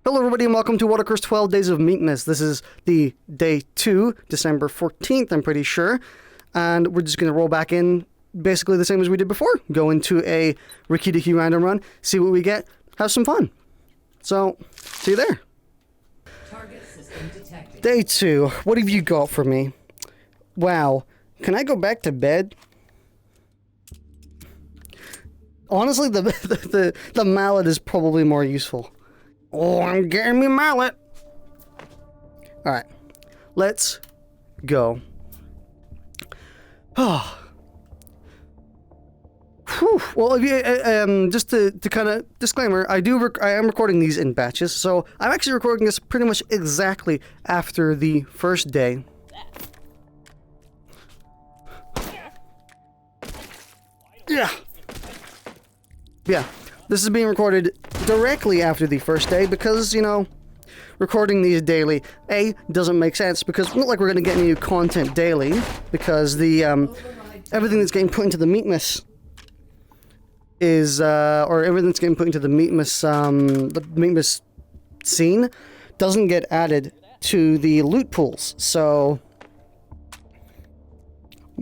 Hello everybody and welcome to Waddicker's 12 Days of Meatmas. This is the day 2, December 14th, I'm pretty sure. And we're just going to roll back in basically the same as we did before. Go into a Rikidiki random run, see what we get, have some fun. So, see you there. Target system detected. Day 2, what have you got for me? Wow, can I go back to bed? Honestly, the mallet is probably more useful. Oh, I'm getting me mallet. Alright, let's go. Oh. Whew. Well, if you, just to kind of disclaimer, I am recording these in batches, so I'm actually recording this pretty much exactly after the first day. Yeah, this is being recorded directly after the first day because, you know, recording these daily, A, doesn't make sense because it's not like we're going to get new content daily because the, everything that's getting put into the Meatmas is, or everything that's getting put into the Meatmas scene doesn't get added to the loot pools, so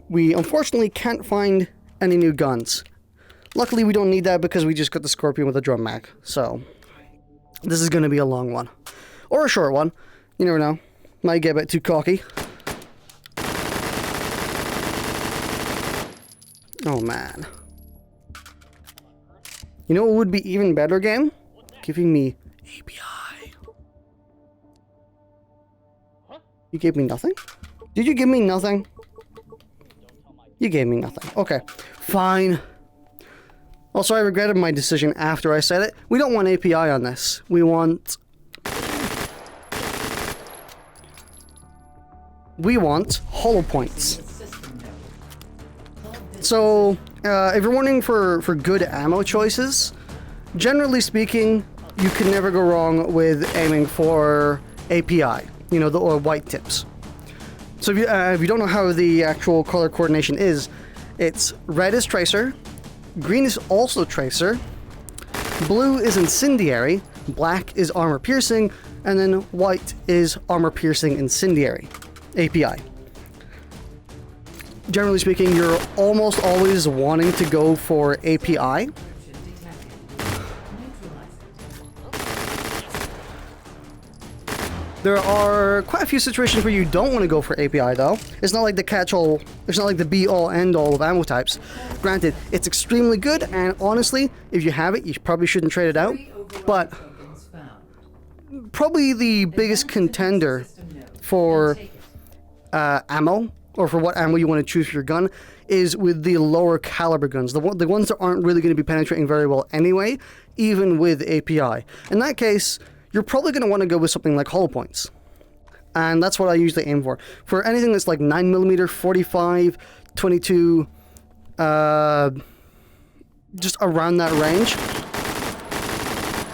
we unfortunately can't find any new guns. Luckily, we don't need that because we just got the Scorpion with a drum mag. So, this is going to be a long one. Or a short one. You never know. Might get a bit too cocky. Oh, man. You know what would be even better, game? Giving me API. You gave me nothing? Did you give me nothing? You gave me nothing. Okay. Fine. Also, I regretted my decision after I said it. We don't want API on this. We want hollow points. So, if you're wondering for good ammo choices, generally speaking, you can never go wrong with aiming for API, you know, or white tips. So if you don't know how the actual color coordination is, it's red is tracer, green is also tracer, blue is incendiary, black is armor piercing, and then white is armor piercing incendiary, API. Generally speaking, you're almost always wanting to go for API. There are quite a few situations where you don't want to go for API though. It's not like the catch-all, it's not like the be-all end-all of ammo types. Granted, it's extremely good, and honestly, if you have it, you probably shouldn't trade it out. But probably the biggest contender for ammo, or for what ammo you want to choose for your gun, is with the lower caliber guns. The ones that aren't really going to be penetrating very well anyway, even with API. In that case, you're probably going to want to go with something like hollow points. And that's what I usually aim for. For anything that's like 9mm, 45, 22, just around that range,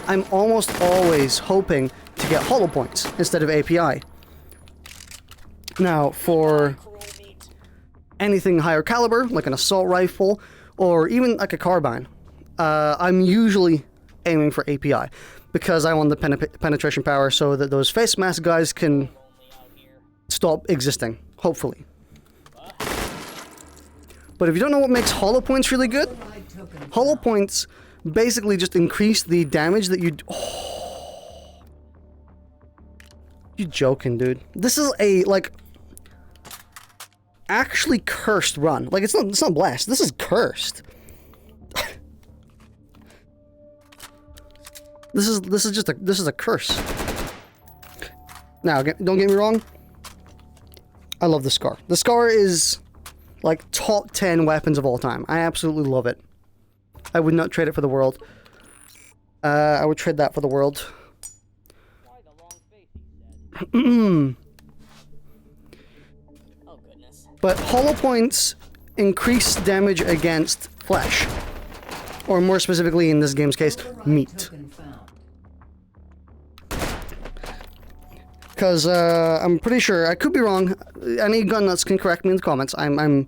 I'm almost always hoping to get hollow points instead of API. Now, for anything higher caliber, like an assault rifle, or even like a carbine, I'm usually aiming for API. Because I want the penetration power so that those face mask guys can stop existing, hopefully. But if you don't know what makes hollow points really good, hollow points basically just increase the damage that you... Oh. You joking, dude. This is a, like, actually cursed run. Like, it's not blessed. This is cursed. This is a curse. Now, don't get me wrong. I love the Scar. The Scar is like top 10 weapons of all time. I absolutely love it. I would not trade it for the world. I would trade that for the world. But hollow points increase damage against flesh. Or more specifically, in this game's case, meat. Because I'm pretty sure, I could be wrong, any gun nuts can correct me in the comments. I'm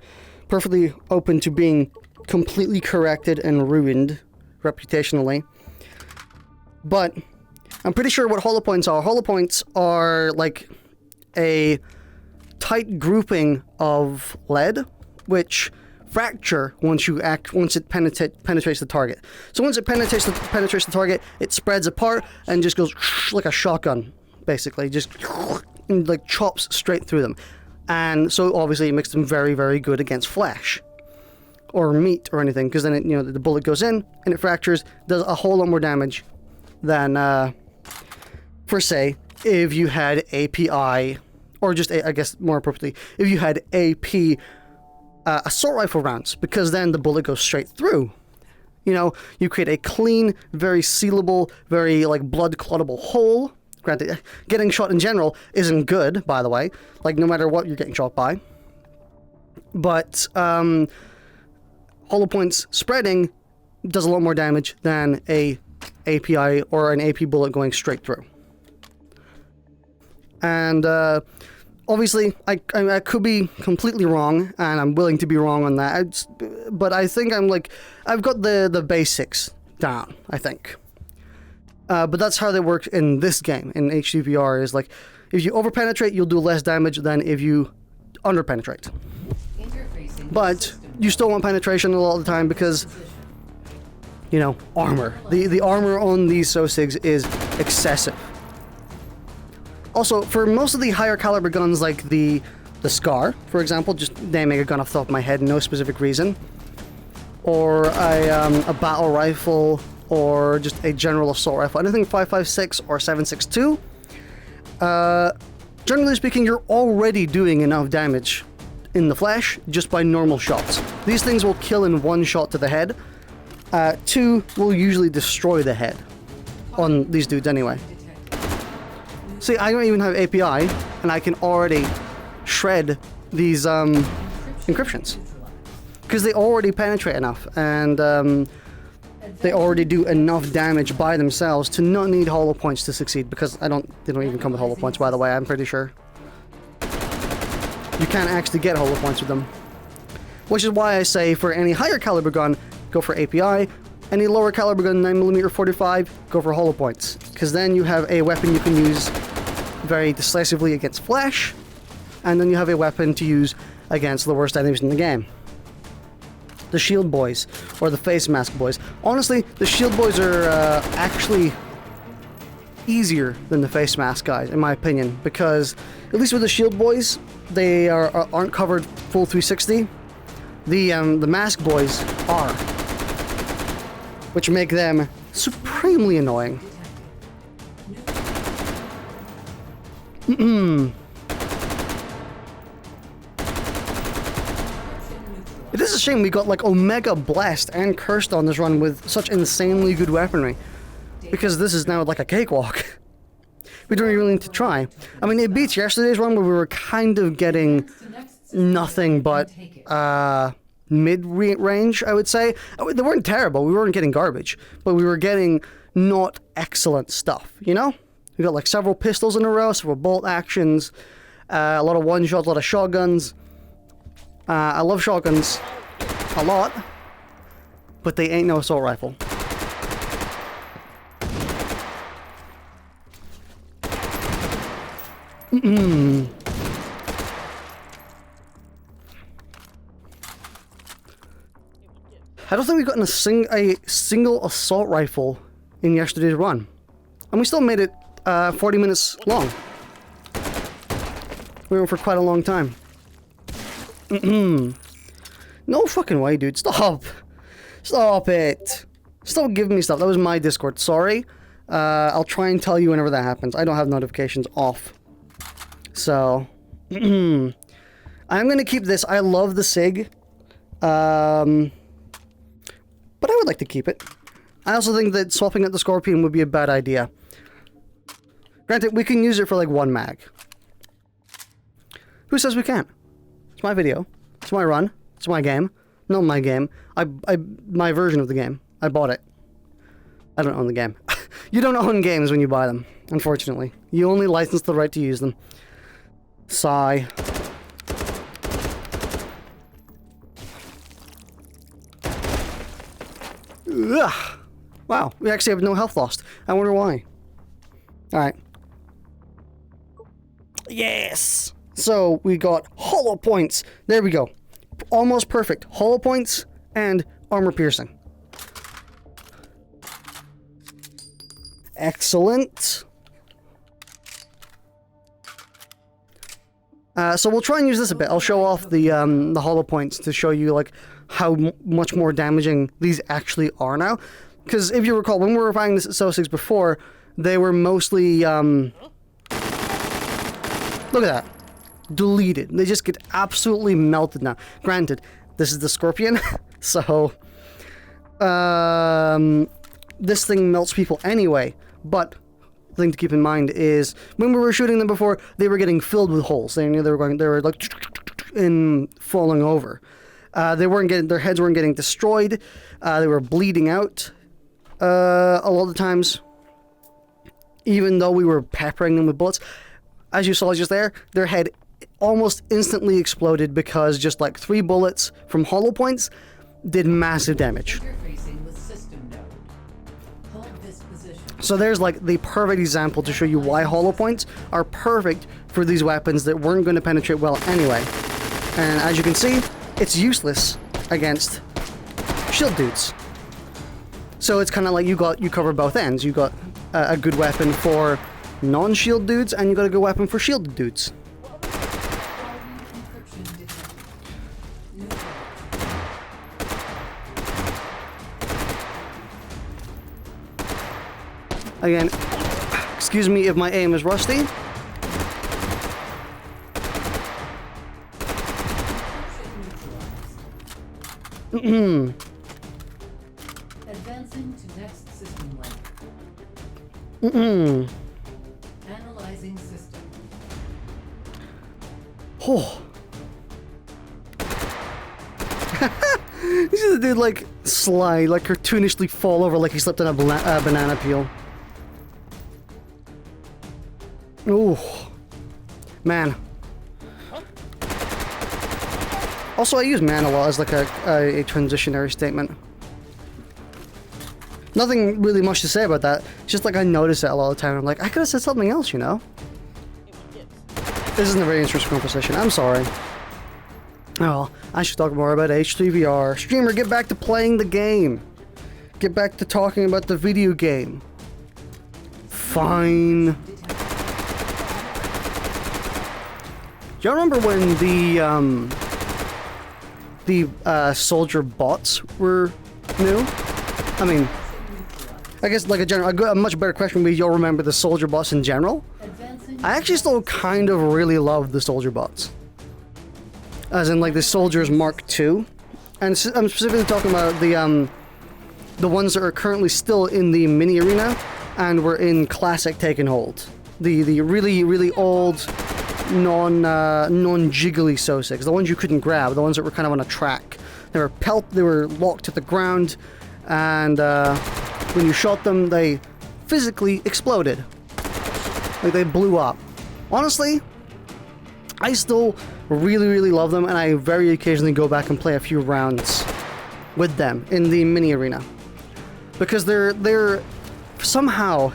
perfectly open to being completely corrected and ruined reputationally. But I'm pretty sure what hollow points are. Hollow points are like a tight grouping of lead, which fracture once it penetrates the target. So once it penetrates the target, it spreads apart and just goes like a shotgun, basically, just and like chops straight through them. And so obviously it makes them very, very good against flesh or meat or anything, because then the bullet goes in and it fractures, does a whole lot more damage than for say if you had API, or just I guess more appropriately, if you had AP assault rifle rounds, because then the bullet goes straight through. You create a clean, very sealable, very like blood clottable hole. Granted, getting shot in general isn't good, by the way, like no matter what you're getting shot by. But hollow points spreading does a lot more damage than a API or an AP bullet going straight through. And obviously, I could be completely wrong, and I'm willing to be wrong on that. But I think I've got the basics down, I think. But that's how they work in this game, in HDVR, is like, if you over-penetrate, you'll do less damage than if you under-penetrate. But you still want penetration a lot of the time because, armor. The armor on these SOSIGs is excessive. Also, for most of the higher caliber guns, like the Scar, for example, just naming a gun off the top of my head, no specific reason, or a battle rifle, or just a general assault rifle, anything 5.56 or 7.62, generally speaking, you're already doing enough damage in the flesh just by normal shots. These things will kill in one shot to the head. Two will usually destroy the head on these dudes anyway. See, I don't even have API, and I can already shred these encryptions, because they already penetrate enough, and they already do enough damage by themselves to not need hollow points to succeed, because they don't even come with hollow points, by the way, I'm pretty sure. You can't actually get hollow points with them. Which is why I say for any higher caliber gun, go for API. Any lower caliber gun, 9mm 45, go for hollow points. Because then you have a weapon you can use very decisively against flesh, and then you have a weapon to use against the worst enemies in the game. The shield boys, or the face mask boys. Honestly, the shield boys are actually easier than the face mask guys, in my opinion, because at least with the shield boys, they aren't covered full 360. The mask boys are, which make them supremely annoying. It is a shame we got like Omega Blessed and Cursed on this run with such insanely good weaponry, because this is now like a cakewalk. We don't really need to try. I mean, it beats yesterday's run where we were kind of getting nothing but mid-range, I would say. They weren't terrible, we weren't getting garbage, but we were getting not excellent stuff, We got like several pistols in a row, several bolt actions, a lot of one-shots, a lot of shotguns. I love shotguns a lot, but they ain't no assault rifle. I don't think we've gotten a single assault rifle in yesterday's run. And we still made it 40 minutes long. We went for quite a long time. No fucking way, dude. Stop. Stop it. Stop giving me stuff. That was my Discord. Sorry. I'll try and tell you whenever that happens. I don't have notifications off. So, I'm going to keep this. I love the SIG. But I would like to keep it. I also think that swapping out the Scorpion would be a bad idea. Granted, we can use it for like one mag. Who says we can't? It's my video. It's my run. It's my game. Not my game. My version of the game. I bought it. I don't own the game. You don't own games when you buy them, unfortunately. You only license the right to use them. Sigh. Ugh. Wow, we actually have no health lost. I wonder why. Alright. Yes! So, we got hollow points. There we go. Almost perfect. Hollow points and armor piercing. Excellent. So we'll try and use this a bit. I'll show off the hollow points to show you like how much more damaging these actually are now. Because if you recall, when we were fighting this at SO6 before, they were mostly look at that, deleted. They just get absolutely melted now. Granted, this is the Scorpion, so this thing melts people anyway. But the thing to keep in mind is when we were shooting them before, they were getting filled with holes. They were like and falling over. Their heads weren't getting destroyed. They were bleeding out a lot of the times, even though we were peppering them with bullets. As you saw just there, their head almost instantly exploded because just like 3 bullets from hollow points did massive damage. So there's like the perfect example to show you why hollow points are perfect for these weapons that weren't going to penetrate well anyway. And as you can see, it's useless against shield dudes. So it's kind of like you cover both ends. You got a good weapon for non-shield dudes, and you got a good weapon for shielded dudes. Again, excuse me if my aim is rusty. Advancing to next system link. Analyzing system. Oh. You see the dude like slide, like cartoonishly fall over like he slipped on a banana peel. Ooh. Man. Also, I use man a lot as like a transitionary statement. Nothing really much to say about that. It's just like I notice it a lot of the time. I'm like, I could have said something else, you know? This isn't a very interesting conversation. I'm sorry. Oh, I should talk more about H3VR. Streamer, get back to playing the game. Get back to talking about the video game. Fine. Do you remember when the soldier bots were new? I mean, I guess like a much better question would be, you'll remember the soldier bots in general? I actually still kind of really love the soldier bots. As in like the soldiers Mark II. And I'm specifically talking about the ones that are currently still in the mini arena and were in classic Take and Hold. The really, really old non-jiggly SO6, the ones you couldn't grab, the ones that were kind of on a track. They were locked to the ground, and when you shot them, they physically exploded. Like they blew up. Honestly, I still really, really love them, and I very occasionally go back and play a few rounds with them in the mini arena. Because they're somehow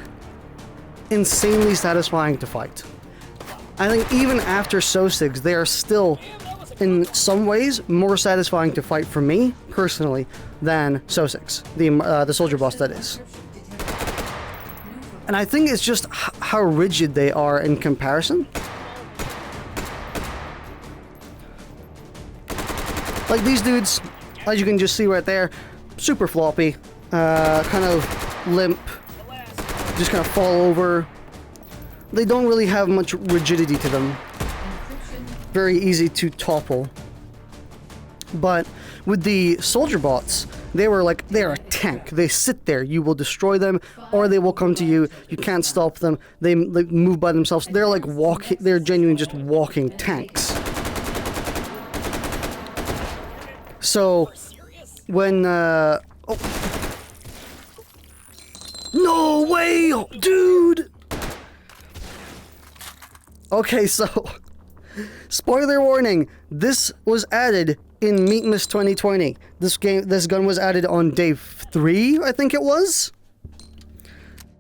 insanely satisfying to fight. I think even after SO6, they are still, in some ways, more satisfying to fight for me, personally, than SO6. The soldier boss, that is. And I think it's just how rigid they are in comparison. Like these dudes, as you can just see right there, super floppy, kind of limp, just kind of fall over. They don't really have much rigidity to them. Very easy to topple. But with the soldier bots, they're a tank. They sit there. You will destroy them, or they will come to you. You can't stop them. They move by themselves. They're like they're genuinely just walking tanks. So when oh. No way, dude. Okay, so spoiler warning, this was added in Meatmas 2020. This gun was added on day 3, I think it was.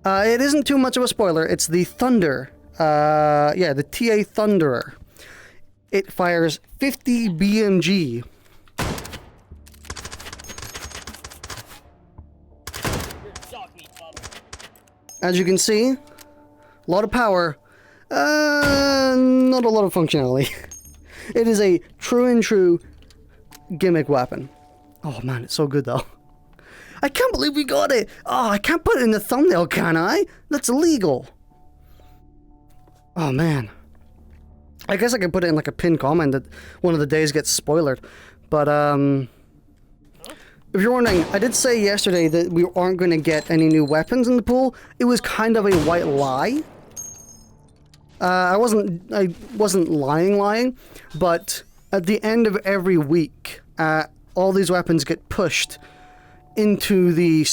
It isn't too much of a spoiler. It's the Thunder. Yeah, the TA Thunderer. It fires 50 BMG. As you can see, a lot of power, not a lot of functionality. It is a true and true gimmick weapon. Oh man, it's so good though. I can't believe we got it. Oh, I can't put it in the thumbnail, can I? That's illegal. Oh man. I guess I could put it in like a pinned comment that one of the days gets spoiled. But if you're wondering, I did say yesterday that we aren't going to get any new weapons in the pool. It was kind of a white lie. I wasn't lying, but at the end of every week, all these weapons get pushed into the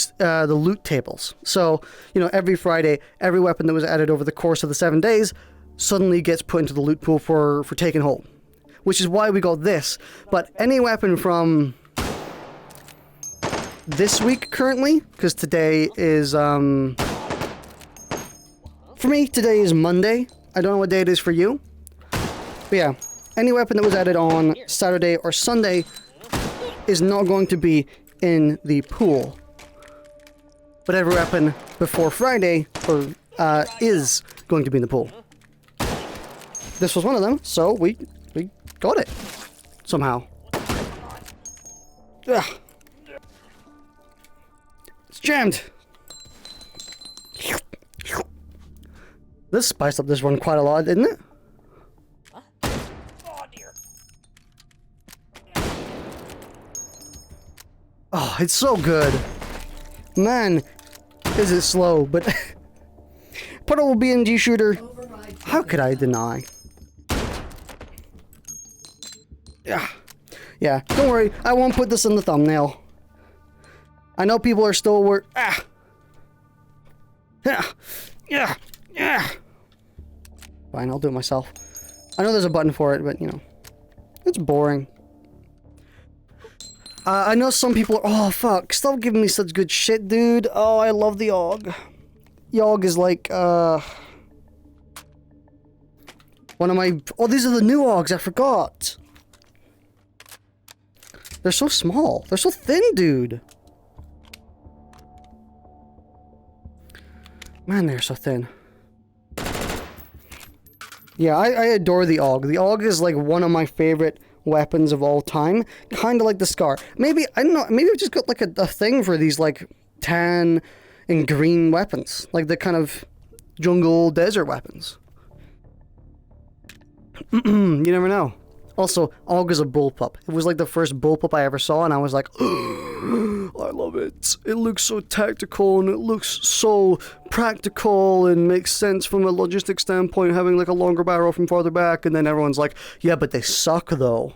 loot tables. So, you know, every Friday, every weapon that was added over the course of the 7 days suddenly gets put into the loot pool for taking hold. Which is why we got this. But any weapon from this week currently, because today is, for me, today is Monday. I don't know what day it is for you. But yeah, any weapon that was added on Saturday or Sunday is not going to be in the pool. But every weapon before Friday is going to be in the pool. This was one of them, so we got it somehow. Ugh. It's jammed. This spiced up this one quite a lot, didn't it? Oh dear. Oh, it's so good. Man, is it slow, but portable BMG shooter, how could I deny? Yeah, don't worry, I won't put this in the thumbnail. I know people are still yeah. Fine, I'll do it myself. I know there's a button for it, but you know, it's boring. I know some people are, oh fuck, stop giving me such good shit, dude. Oh, I love the AUG. The AUG is like, one of my, oh, these are the new AUGs, I forgot. They're so small. They're so thin, dude. Man, they're so thin. Yeah, I adore the AUG. The AUG is like one of my favorite weapons of all time. Kind of like the Scar. Maybe, I don't know, maybe I've just got like a thing for these like tan and green weapons. Like the kind of jungle desert weapons. You never know. Also, AUG is a bullpup. It was like the first bullpup I ever saw, and I was like, oh, I love it. It looks so tactical, and it looks so practical, and makes sense from a logistic standpoint, having like a longer barrel from farther back, and then everyone's like, yeah, but they suck, though.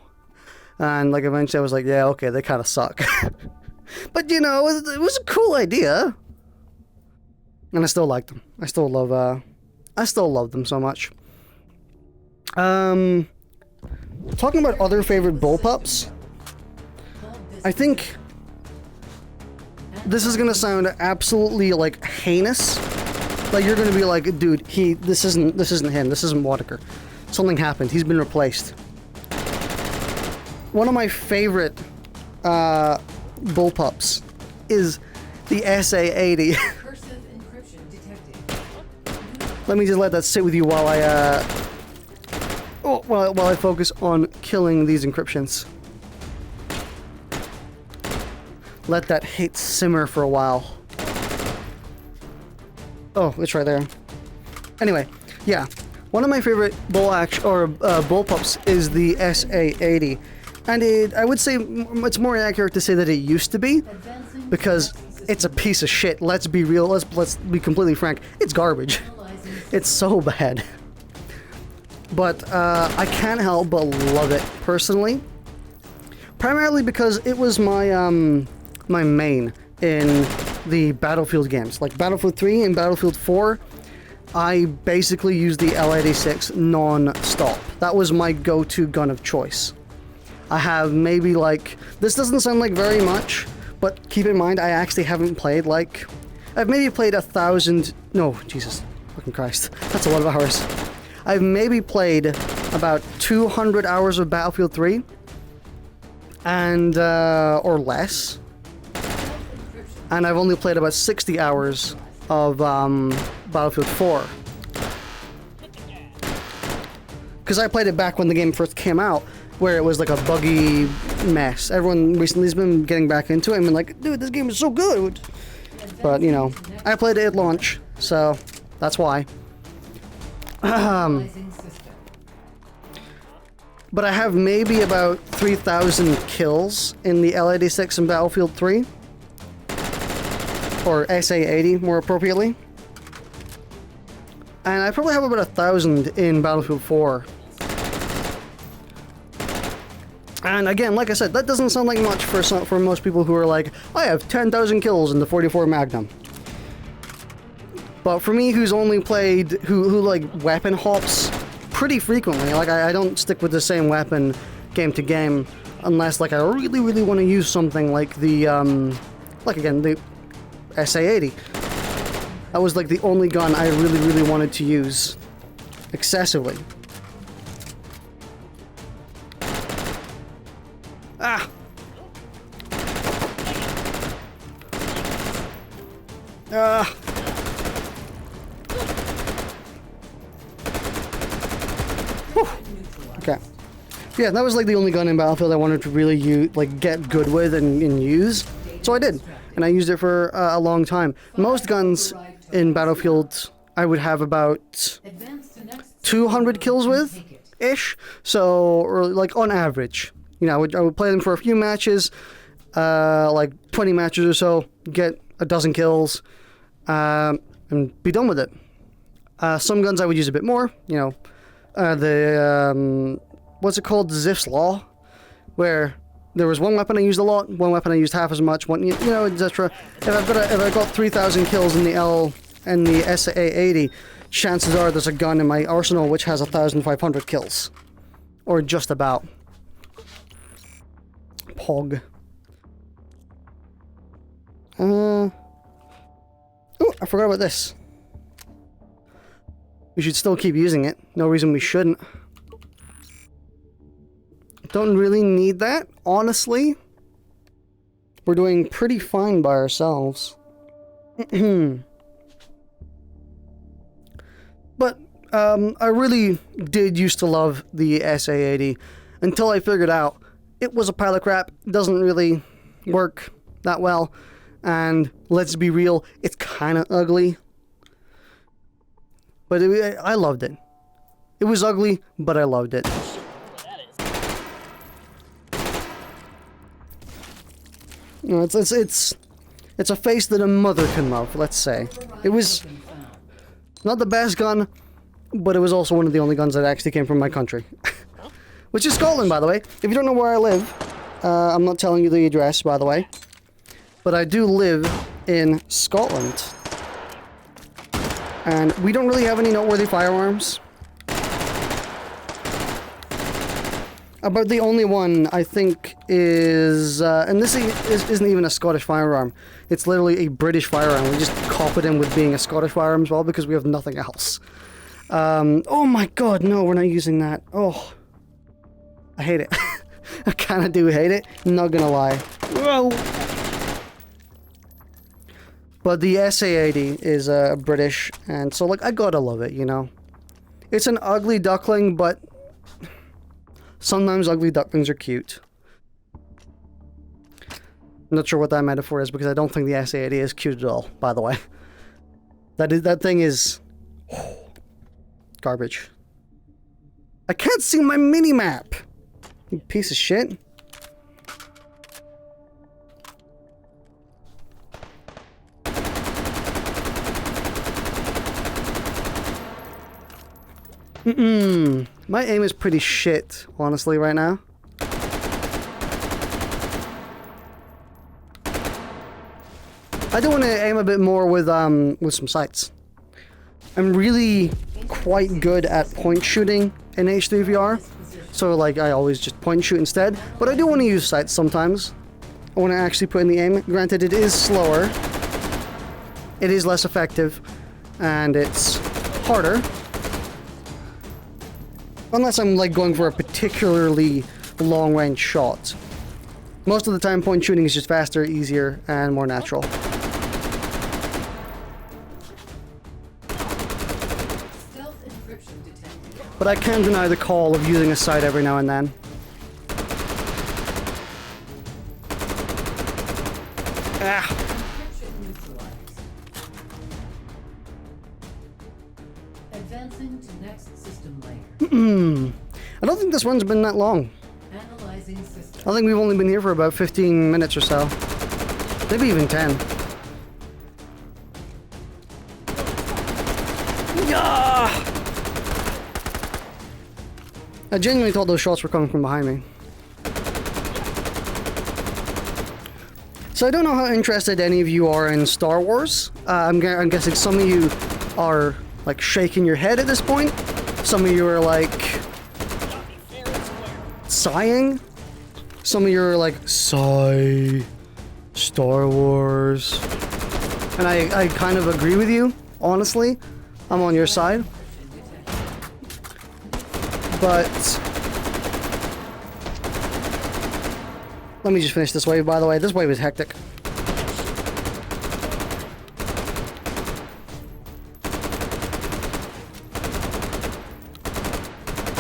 And like eventually I was like, yeah, okay, they kind of suck. But you know, it was a cool idea. And I still like them. I still love them so much. Talking about other favorite bullpups, I think this is gonna sound absolutely like heinous. Like you're gonna be like, dude, this isn't him. This isn't Waddicker. Something happened. He's been replaced. One of my favorite bullpups is the SA-80. Cursive encryption detected. Let me just let that sit with you while I while I focus on killing these encryptions. Let that hate simmer for a while. Oh, it's right there. Anyway, yeah, one of my favorite bullpups is the SA-80, and I would say it's more accurate to say that it used to be, because it's a piece of shit. Let's be real. Let's be completely frank. It's garbage. It's so bad. But I can't help but love it personally. Primarily because it was my my main in the Battlefield games. Like Battlefield 3 and Battlefield 4, I basically used the L86 non-stop. That was my go-to gun of choice. I have maybe like, this doesn't sound like very much, but keep in mind I actually haven't played like, I've maybe played 1,000... No, Jesus. Fucking Christ. That's a lot of hours. I've maybe played about 200 hours of Battlefield 3. And, or less. And I've only played about 60 hours of, Battlefield 4. Because I played it back when the game first came out, where it was like a buggy mess. Everyone recently has been getting back into it and been like, dude, this game is so good. But, you know, I played it at launch, so that's why. But I have maybe about 3,000 kills in the L86 and Battlefield 3. Or SA80, more appropriately. And I probably have about 1,000 in Battlefield 4. And again, like I said, that doesn't sound like much for most people who are like, I have 10,000 kills in the 44 Magnum. But for me, who's only played, who like weapon hops pretty frequently, like I don't stick with the same weapon game to game, unless like I really, really want to use something like the, like again, the SA80. That was like the only gun I really, really wanted to use excessively. Ah! Ah! Whew. Okay. Yeah, that was like the only gun in Battlefield I wanted to really use, like get good with and use. So I did, and I used it for a long time. Most guns in Battlefield I would have about 200 kills with, ish. So, or like on average. You know, I would play them for a few matches, like 20 matches or so, get a dozen kills, and be done with it. Some guns I would use a bit more, you know, what's it called, Ziff's Law, where there was one weapon I used a lot, one weapon I used half as much, one, you know, etc. If I've got 3,000 kills in the L and the SA80, chances are there's a gun in my arsenal which has 1,500 kills, or just about. Pog. Oh, I forgot about this. We should still keep using it. No reason we shouldn't. Don't really need that, honestly. We're doing pretty fine by ourselves. But, I really did used to love the SA80 until I figured out it was a pile of crap, doesn't really work that well, and let's be real, it's kind of ugly. But I loved it. It was ugly, but I loved it. You know, it's a face that a mother can love, let's say. It was not the best gun, but it was also one of the only guns that actually came from my country. Which is Scotland, by the way. If you don't know where I live, I'm not telling you the address, by the way. But I do live in Scotland. And we don't really have any noteworthy firearms. About the only one, I think, is... and this isn't even a Scottish firearm. It's literally a British firearm. We just cop it in with being a Scottish firearm as well, because we have nothing else. Oh my god, no, we're not using that. Oh... I hate it. I kind of do hate it. Not gonna lie. Whoa. But the SA80 is British, and so like I gotta love it, you know. It's an ugly duckling, but sometimes ugly ducklings are cute. I'm not sure what that metaphor is because I don't think the SA80 is cute at all. By the way, that thing is garbage. I can't see my mini map. You piece of shit. My aim is pretty shit, honestly, right now. I do want to aim a bit more with some sights. I'm really quite good at point shooting in H3VR. So, like, I always just point and shoot instead. But I do want to use sights sometimes. I want to actually put in the aim. Granted, it is slower. it is less effective, and it's harder. Unless I'm like going for a particularly long-range shot. Most of the time, point shooting is just faster, easier, and more natural. Stealth encryption detected. But I can't deny the call of using a sight every now and then. Ah! Encryption neutralized. Advancing to next system layer. I don't think this one's been that long. Analyzing system. I think we've only been here for about 15 minutes or so. Maybe even 10. Yeah! I genuinely thought those shots were coming from behind me. So I don't know how interested any of you are in Star Wars. I'm guessing some of you are like shaking your head at this point. Some of you are like sighing. Some of you are like, sigh, Star Wars. And I kind of agree with you, honestly. I'm on your side. But let me just finish this wave, by the way. This wave is hectic.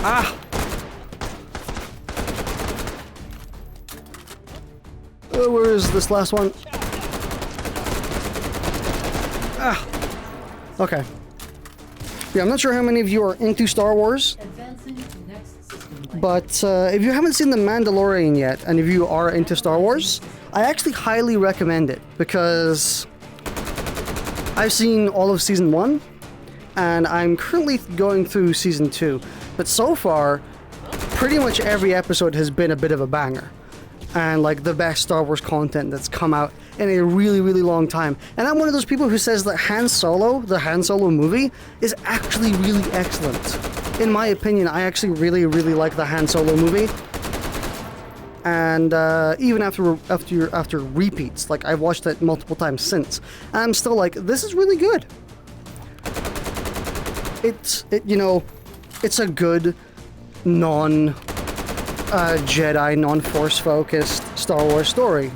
Ah! Where is this last one? Ah! Okay. Yeah, I'm not sure how many of you are into Star Wars. Advancing to next system layer. But if you haven't seen The Mandalorian yet, and if you are into Star Wars, I actually highly recommend it, because I've seen all of Season 1, and I'm currently going through Season 2. But so far, pretty much every episode has been a bit of a banger. And like the best Star Wars content that's come out in a really, really long time. And I'm one of those people who says that Han Solo, the Han Solo movie, is actually really excellent. In my opinion, I actually really, really like the Han Solo movie. And even after repeats, like I've watched it multiple times since, I'm still like, this is really good. It's a good Jedi, non-Force focused Star Wars story.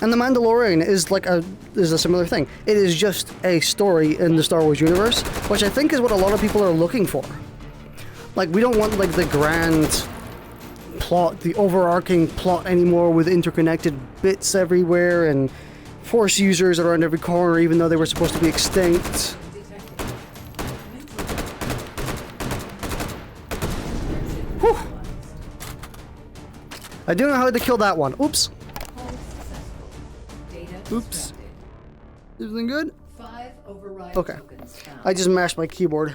And The Mandalorian is a similar thing. It is just a story in the Star Wars universe, which I think is what a lot of people are looking for. Like, we don't want like the grand plot, the overarching plot anymore with interconnected bits everywhere and Force users around every corner even though they were supposed to be extinct. Whew. I do know how to kill that one. Oops. Oops. Everything good? 5 override Okay. tokens found. I just mashed my keyboard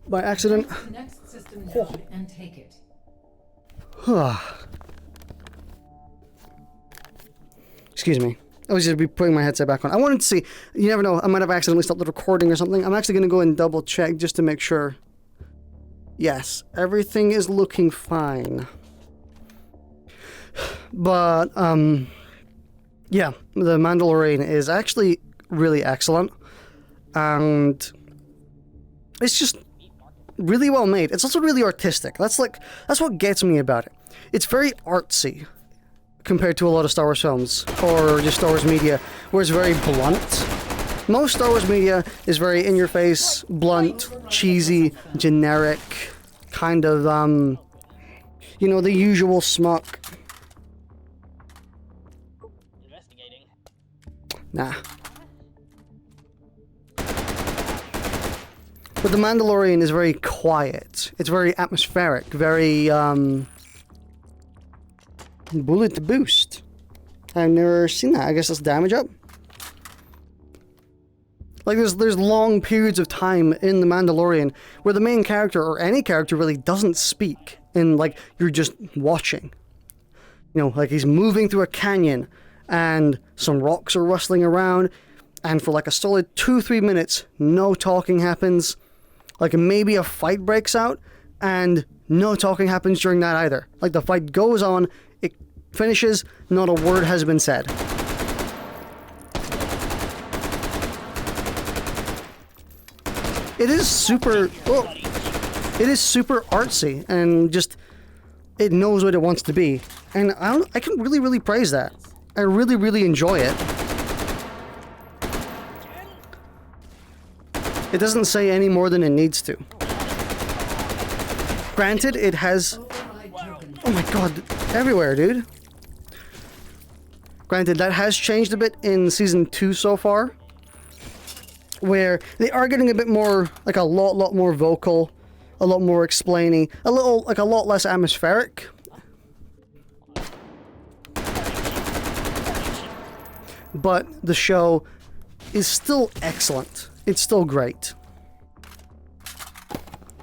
by accident. The next system node and take it. Excuse me. I was just putting my headset back on. I wanted to see. You never know. I might have accidentally stopped the recording or something. I'm actually going to go and double check just to make sure. Yes, everything is looking fine. But, yeah, The Mandalorian is actually really excellent. And it's just really well made. It's also really artistic. That's what gets me about it. It's very artsy compared to a lot of Star Wars films or just Star Wars media, where it's very blunt. Most Star Wars media is very in-your-face, blunt, cheesy, generic, kind of, the usual schmuck. Investigating. Nah. But The Mandalorian is very quiet. It's very atmospheric, very, bullet to boost. I've never seen that. I guess that's damage up. Like, there's long periods of time in The Mandalorian where the main character, or any character really, doesn't speak. And, like, you're just watching. Like he's moving through a canyon, and some rocks are rustling around, and for like a solid 2-3 minutes, no talking happens. Like, maybe a fight breaks out, and no talking happens during that either. Like, the fight goes on, it finishes, not a word has been said. it is super. Oh, it is super artsy and just it knows what it wants to be, and I can really praise that. I really enjoy it. It doesn't say any more than it needs to. Granted, it has. Oh my god, everywhere, dude. Granted, that has changed a bit in Season 2 so far, where they are getting a bit more, like a lot more vocal, a lot more explaining, a lot less atmospheric. But the show is still excellent. It's still great.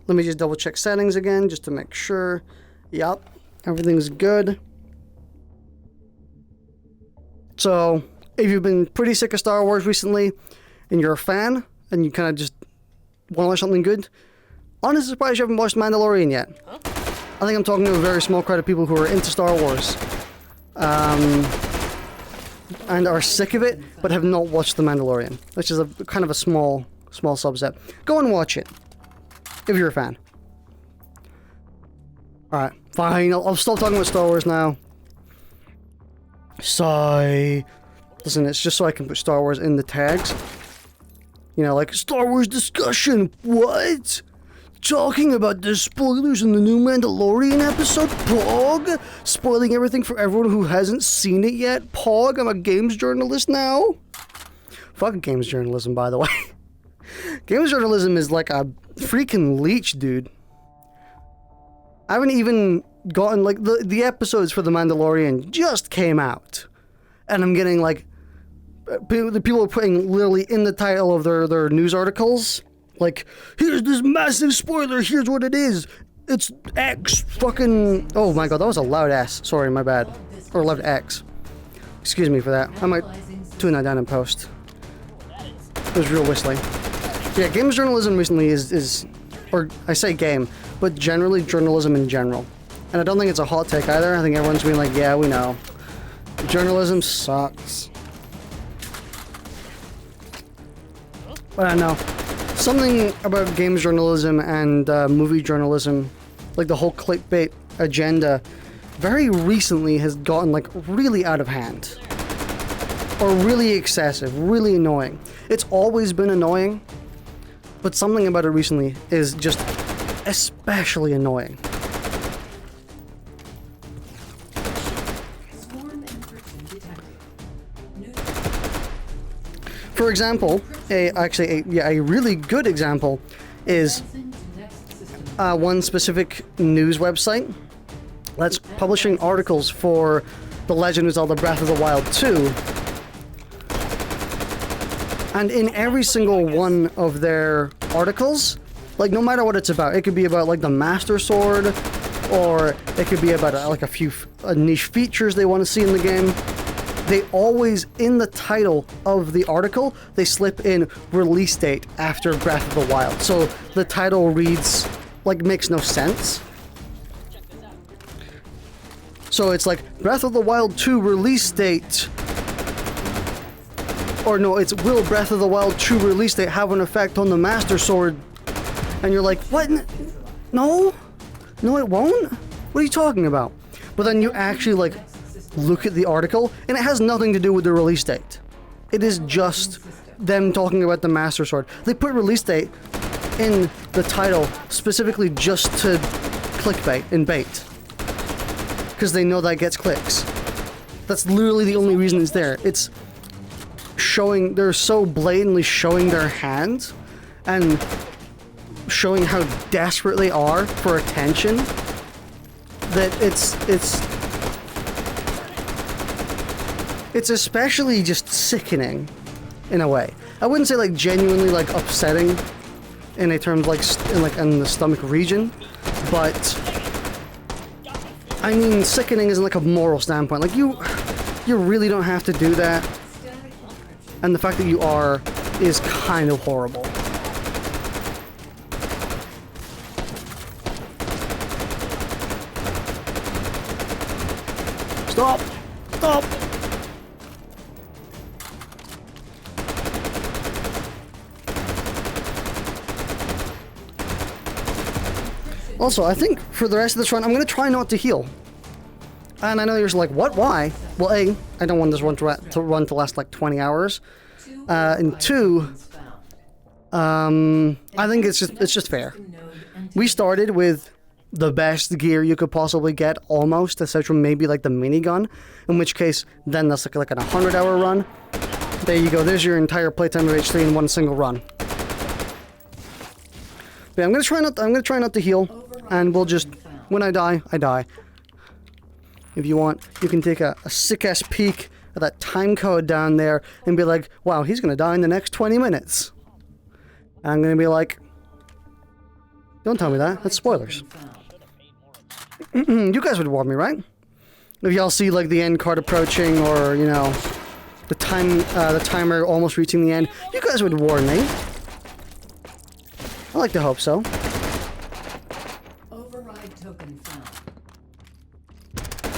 Let me just double check settings again, just to make sure. Yup, everything's good. So, if you've been pretty sick of Star Wars recently, and you're a fan, and you kind of just want to watch something good, honestly surprised you haven't watched Mandalorian yet. Huh? I think I'm talking to a very small crowd of people who are into Star Wars, and are sick of it, but have not watched The Mandalorian, which is a kind of a small subset. Go and watch it, if you're a fan. Alright, fine, I'll stop talking about Star Wars now. Sigh. Listen, it's just so I can put Star Wars in the tags. You know, like, Star Wars discussion, what? Talking about the spoilers in the new Mandalorian episode, Pog? Spoiling everything for everyone who hasn't seen it yet, Pog? I'm a games journalist now? Fuck games journalism, by the way. Games journalism is like a freaking leech, dude. I haven't even gotten, like, the episodes for The Mandalorian just came out. And I'm getting, like, the people are putting literally in the title of their news articles, like, here's this massive spoiler, here's what it is. It's X fucking... Oh my god, that was a loud S. Sorry, my bad. Or loud X. Excuse me for that. I might tune that down in post. It was real whistling. Yeah, games journalism recently is... Or, I say game, but generally journalism in general. And I don't think it's a hot take either. I think everyone's being like, yeah, we know. Journalism sucks. But I know. Something about games journalism and movie journalism, like the whole clickbait agenda, very recently has gotten, like, really out of hand. Or really excessive, really annoying. It's always been annoying, but something about it recently is just especially annoying. For example, a really good example is one specific news website that's publishing articles for The Legend of Zelda Breath of the Wild 2. And in every single one of their articles, like, no matter what it's about, it could be about, like, the Master Sword, or it could be about, like, a few niche features they want to see in the game. They always, in the title of the article, they slip in release date after Breath of the Wild. So the title reads, like, makes no sense. So it's like, Breath of the Wild 2 release date. Or no, it's will Breath of the Wild 2 release date have an effect on the Master Sword? And you're like, what? No? No, it won't? What are you talking about? But then you actually, like, look at the article, and it has nothing to do with the release date. It is just them talking about the Master Sword. They put release date in the title specifically just to clickbait and bait. Because they know that gets clicks. That's literally the only reason it's there. It's showing, they're so blatantly showing their hand and showing how desperate they are for attention that it's especially just sickening in a way. I wouldn't say, like, genuinely, like, upsetting in a terms like in the stomach region, but I mean sickening is like a moral standpoint. Like, you really don't have to do that, and the fact that you are is kind of horrible. Stop! Stop! Also, I think for the rest of this run, I'm going to try not to heal. And I know you're like, what? Why? Well, A, I don't want this run to last like 20 hours. And 2, I think it's just fair. We started with the best gear you could possibly get, almost, aside from maybe like the minigun, in which case, then that's like an 100-hour run. There you go, there's your entire playtime of H3 in one single run. But yeah, I'm gonna try not to heal, and we'll just, when I die, I die. If you want, you can take a sick-ass peek at that time code down there and be like, wow, he's gonna die in the next 20 minutes. And I'm gonna be like, don't tell me that, that's spoilers. You guys would warn me, right? If y'all see like the end card approaching, or you know, the timer almost reaching the end, you guys would warn me. I like to hope so. Override token found.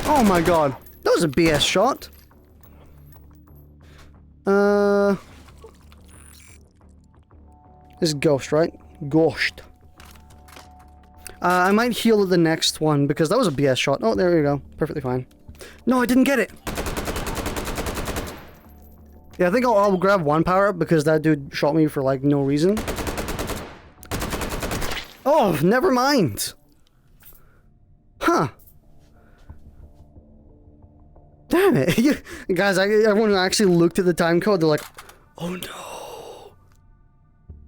Oh my god, that was a BS shot. This is Ghost, right? Ghost. I might heal at the next one, because that was a BS shot. Oh, there you go. Perfectly fine. No, I didn't get it! Yeah, I think I'll grab one power-up, because that dude shot me for, like, no reason. Oh, never mind! Huh. Damn it. Guys, everyone who actually looked at the time code, they're like, oh no.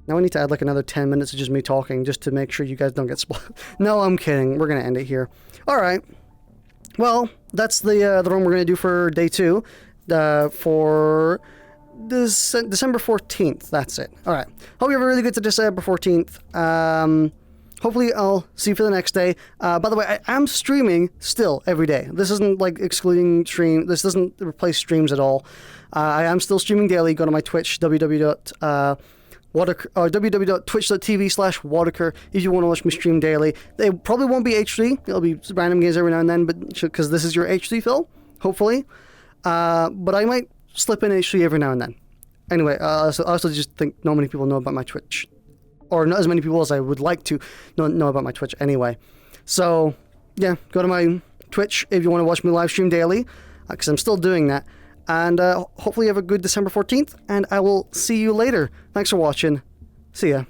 Now I need to add like another 10 minutes of just me talking, just to make sure you guys don't get spoiled. No, I'm kidding. We're going to end it here. Alright. Well, that's the run we're going to do for day 2. For December 14th. That's it. Alright. Hope you have a really good December 14th. Hopefully I'll see you for the next day. By the way, I am streaming still every day. This isn't like excluding stream. This doesn't replace streams at all. I am still streaming daily. Go to my Twitch, www.twitch.tv/Waddicker if you want to watch me stream daily. They probably won't be H3. It'll be random games every now and then, but because this is your H3 fill, hopefully. But I might slip in H3 every now and then. Anyway, I also just think not many people know about my Twitch. Or not as many people as I would like to know about my Twitch anyway. So, yeah, go to my Twitch if you want to watch me live stream daily, because I'm still doing that. And hopefully you have a good December 14th, and I will see you later. Thanks for watching. See ya.